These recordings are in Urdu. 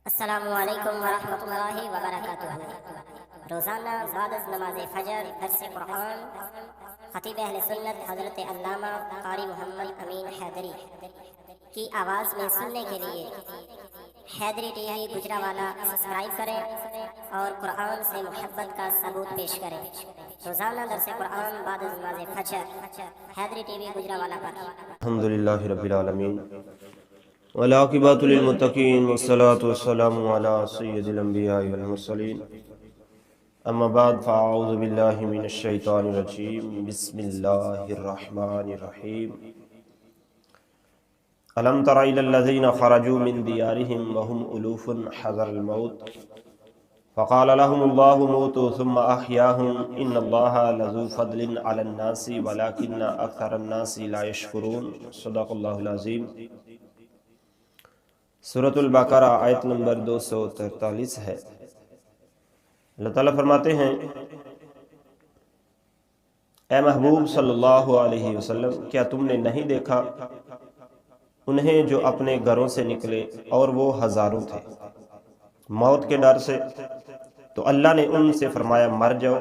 السلام علیکم ورحمۃ اللہ وبرکاتہ۔ روزانہ بعد از نماز فجر درس قرآن خطیب اہل سنت حضرت علامہ قاری محمد امین حیدری کی آواز میں سننے کے لیے حیدری ٹی وی گجرانوالہ سبسکرائب کریں اور قرآن سے محبت کا ثبوت پیش کریں۔ روزانہ درس قرآن بعد از نماز فجر حیدری ٹی وی گجرانوالہ پر۔ الحمدللہ رب العالمین والعاقبۃ للمتقین والصلاة والسلام علی سید الانبیاء والمرسلین، اما بعد فاعوذ باللہ من الشیطان الرجیم، بسم اللہ الرحمن الرحیم۔ الم تر الی الذین خرجوا من دیارہم وهم الوف حذر الموت فقال لهم اللہ موتوا ثم احیاهم ان اللہ لذو فضل علی الناس ولکن اکثر الناس لا یشکرون۔ صدق اللہ العظیم۔ سورۃ البقرہ آیت نمبر 243 ہے۔ اللہ تعالیٰ فرماتے ہیں، اے محبوب صلی اللہ علیہ وسلم، کیا تم نے نہیں دیکھا انہیں جو اپنے گھروں سے نکلے اور وہ ہزاروں تھے، موت کے ڈر سے؟ تو اللہ نے ان سے فرمایا مر جاؤ،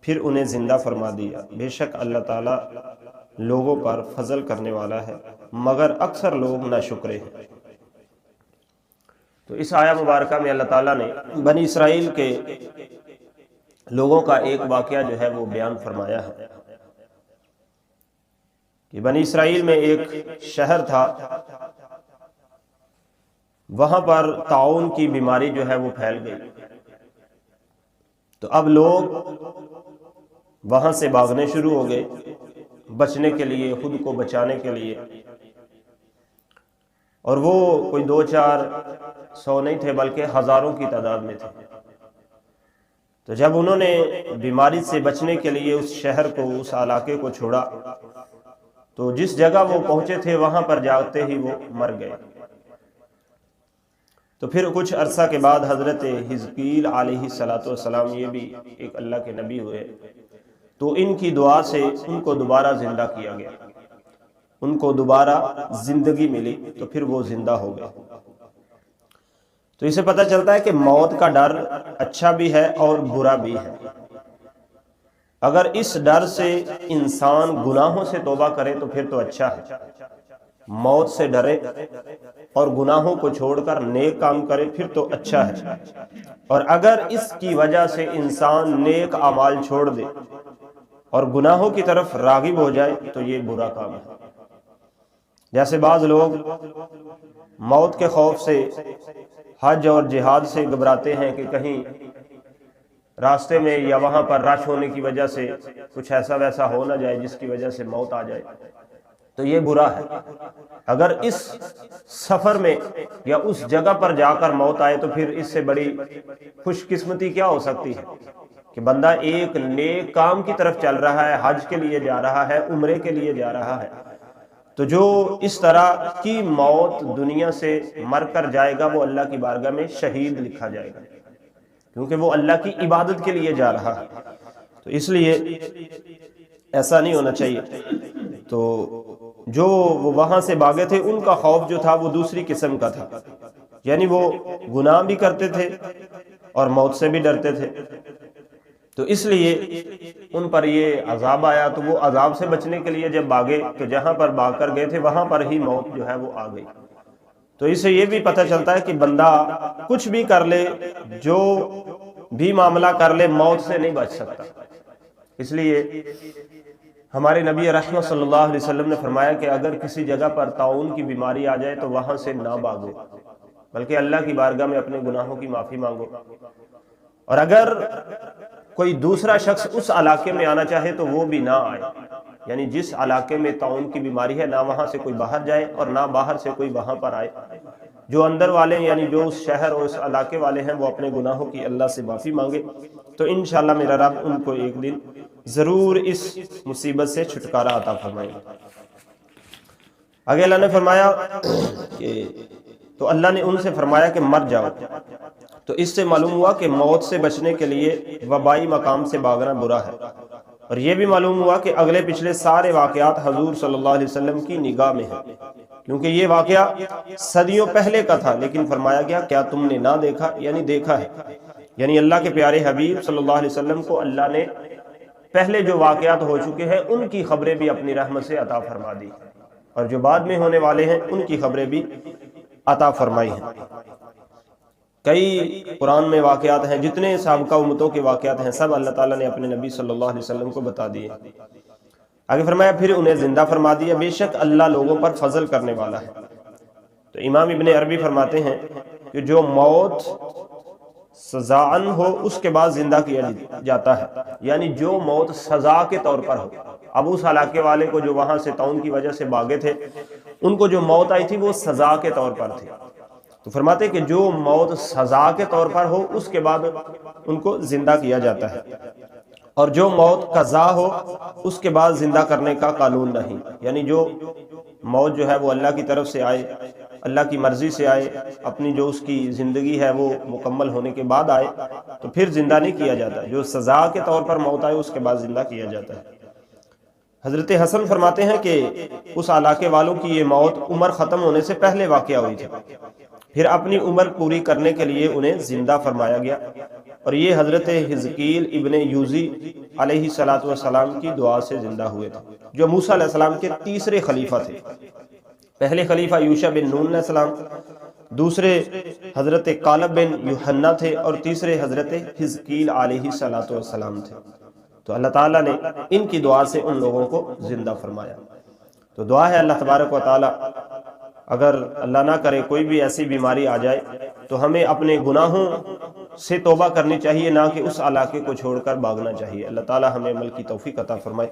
پھر انہیں زندہ فرما دیا۔ بے شک اللہ تعالیٰ لوگوں پر فضل کرنے والا ہے، مگر اکثر لوگ ناشکرے ہیں۔ تو اس آیہ مبارکہ میں اللہ تعالیٰ نے بنی اسرائیل کے لوگوں کا ایک واقعہ جو ہے وہ بیان فرمایا ہے کہ بنی اسرائیل میں ایک شہر تھا، وہاں پر طاعون کی بیماری جو ہے وہ پھیل گئی۔ تو اب لوگ وہاں سے بھاگنے شروع ہو گئے بچنے کے لیے، خود کو بچانے کے لیے، اور وہ کوئی 200-400 نہیں تھے بلکہ ہزاروں کی تعداد میں تھے۔ تو جب انہوں نے بیماری سے بچنے کے لیے اس شہر کو، اس علاقے کو چھوڑا، تو جس جگہ وہ پہنچے تھے وہاں پر جاتے ہی وہ مر گئے۔ تو پھر کچھ عرصہ کے بعد حضرت حزقیل علیہ السلام، یہ بھی ایک اللہ کے نبی ہوئے، تو ان کی دعا سے ان کو دوبارہ زندہ کیا گیا، ان کو دوبارہ زندگی ملی، تو پھر وہ زندہ ہو گئے۔ تو اسے پتہ چلتا ہے کہ موت کا ڈر اچھا بھی ہے اور برا بھی ہے۔ اگر اس ڈر سے انسان گناہوں سے توبہ کرے تو پھر تو اچھا ہے، موت سے ڈرے اور گناہوں کو چھوڑ کر نیک کام کرے پھر تو اچھا ہے، اور اگر اس کی وجہ سے انسان نیک اعمال چھوڑ دے اور گناہوں کی طرف راغب ہو جائے تو یہ برا کام ہے۔ جیسے بعض لوگ موت کے خوف سے حج اور جہاد سے گھبراتے ہیں کہ کہیں راستے میں یا وہاں پر رش ہونے کی وجہ سے کچھ ایسا ویسا ہو نہ جائے جس کی وجہ سے موت آ جائے، تو یہ برا ہے۔ اگر اس سفر میں یا اس جگہ پر جا کر موت آئے تو پھر اس سے بڑی خوش قسمتی کیا ہو سکتی ہے کہ بندہ ایک نیک کام کی طرف چل رہا ہے، حج کے لیے جا رہا ہے، عمرے کے لیے جا رہا ہے۔ تو جو اس طرح کی موت دنیا سے مر کر جائے گا وہ اللہ کی بارگاہ میں شہید لکھا جائے گا، کیونکہ وہ اللہ کی عبادت کے لیے جا رہا ہے۔ تو اس لیے ایسا نہیں ہونا چاہیے۔ تو جو وہ وہاں سے بھاگے تھے ان کا خوف جو تھا وہ دوسری قسم کا تھا، یعنی وہ گناہ بھی کرتے تھے اور موت سے بھی ڈرتے تھے، تو اس لیے ان پر یہ عذاب آیا۔ تو وہ عذاب سے بچنے کے لیے جب بھاگے تو جہاں پر بھاگ کر گئے تھے وہاں پر ہی موت جو ہے وہ آ گئی۔ تو اس سے یہ بھی پتہ چلتا ہے کہ بندہ کچھ بھی کر لے، جو بھی معاملہ کر لے، موت سے نہیں بچ سکتا۔ اس لیے ہمارے نبی رحمت صلی اللہ علیہ وسلم نے فرمایا کہ اگر کسی جگہ پر طاعون کی بیماری آ جائے تو وہاں سے نہ بھاگو، بلکہ اللہ کی بارگاہ میں اپنے گناہوں کی معافی مانگو، اور اگر کوئی دوسرا شخص اس علاقے میں آنا چاہے تو وہ بھی نہ آئے، یعنی جس علاقے میں طاعون کی بیماری ہے نہ وہاں سے کوئی باہر جائے اور نہ باہر سے کوئی وہاں پر آئے۔ جو اندر والے یعنی جو اس شہر اور اس علاقے والے ہیں وہ اپنے گناہوں کی اللہ سے معافی مانگے، تو انشاءاللہ میرا رب ان کو ایک دن ضرور اس مصیبت سے چھٹکارا عطا فرمائے گا۔ آگے اللہ نے فرمایا کہ تو اللہ نے ان سے فرمایا کہ مر جاؤ۔ تو اس سے معلوم ہوا کہ موت سے بچنے کے لیے وبائی مقام سے بھاگنا برا ہے، اور یہ بھی معلوم ہوا کہ اگلے پچھلے سارے واقعات حضور صلی اللہ علیہ وسلم کی نگاہ میں ہیں، کیونکہ یہ واقعہ صدیوں پہلے کا تھا، لیکن فرمایا گیا کیا تم نے نہ دیکھا، یعنی دیکھا ہے، یعنی اللہ کے پیارے حبیب صلی اللہ علیہ وسلم کو اللہ نے پہلے جو واقعات ہو چکے ہیں ان کی خبریں بھی اپنی رحمت سے عطا فرما دی، اور جو بعد میں ہونے والے ہیں ان کی خبریں بھی عطا فرمائی ہیں۔ کئی قرآن میں واقعات ہیں، جتنے سابقہ امتوں کے واقعات ہیں سب اللہ تعالیٰ نے اپنے نبی صلی اللہ علیہ وسلم کو بتا دیے۔ آگے فرمایا پھر انہیں زندہ فرما دیا، بے شک اللہ لوگوں پر فضل کرنے والا ہے۔ تو امام ابن عربی فرماتے ہیں کہ جو موت سزاً ہو اس کے بعد زندہ کیا جاتا ہے، یعنی جو موت سزا کے طور پر ہو۔ اب اس علاقے والے کو جو وہاں سے طاعون کی وجہ سے بھاگے تھے، ان کو جو موت آئی تھی وہ سزا کے طور پر تھی، تو فرماتے کہ جو موت سزا کے طور پر ہو اس کے بعد ان کو زندہ کیا جاتا ہے، اور جو موت قضا ہو اس کے بعد زندہ کرنے کا قانون نہیں، یعنی جو موت جو ہے وہ اللہ کی طرف سے آئے، اللہ کی مرضی سے آئے، اپنی جو اس کی زندگی ہے وہ مکمل ہونے کے بعد آئے تو پھر زندہ نہیں کیا جاتا، جو سزا کے طور پر موت آئے اس کے بعد زندہ کیا جاتا ہے۔ حضرت حسن فرماتے ہیں کہ اس علاقے والوں کی یہ موت عمر ختم ہونے سے پہلے واقعہ ہوئی تھی، پھر اپنی عمر پوری کرنے کے لیے انہیں زندہ فرمایا گیا، اور یہ حضرت حزقیل ابن یوزی علیہ السلام کی دعا سے زندہ ہوئے تھے، جو موسیٰ علیہ السلام کے تیسرے خلیفہ تھے۔ پہلے خلیفہ یوشع بن نون علیہ السلام، دوسرے حضرت کالب بن یوحنا تھے، اور تیسرے حضرت حزقیل علیہ السلام تھے۔ تو اللہ تعالیٰ نے ان کی دعا سے ان لوگوں کو زندہ فرمایا۔ تو دعا ہے اللہ تبارک و تعالیٰ اگر اللہ نہ کرے کوئی بھی ایسی بیماری آ جائے تو ہمیں اپنے گناہوں سے توبہ کرنی چاہیے، نہ کہ اس علاقے کو چھوڑ کر بھاگنا چاہیے۔ اللہ تعالیٰ ہمیں عمل کی توفیق عطا فرمائے۔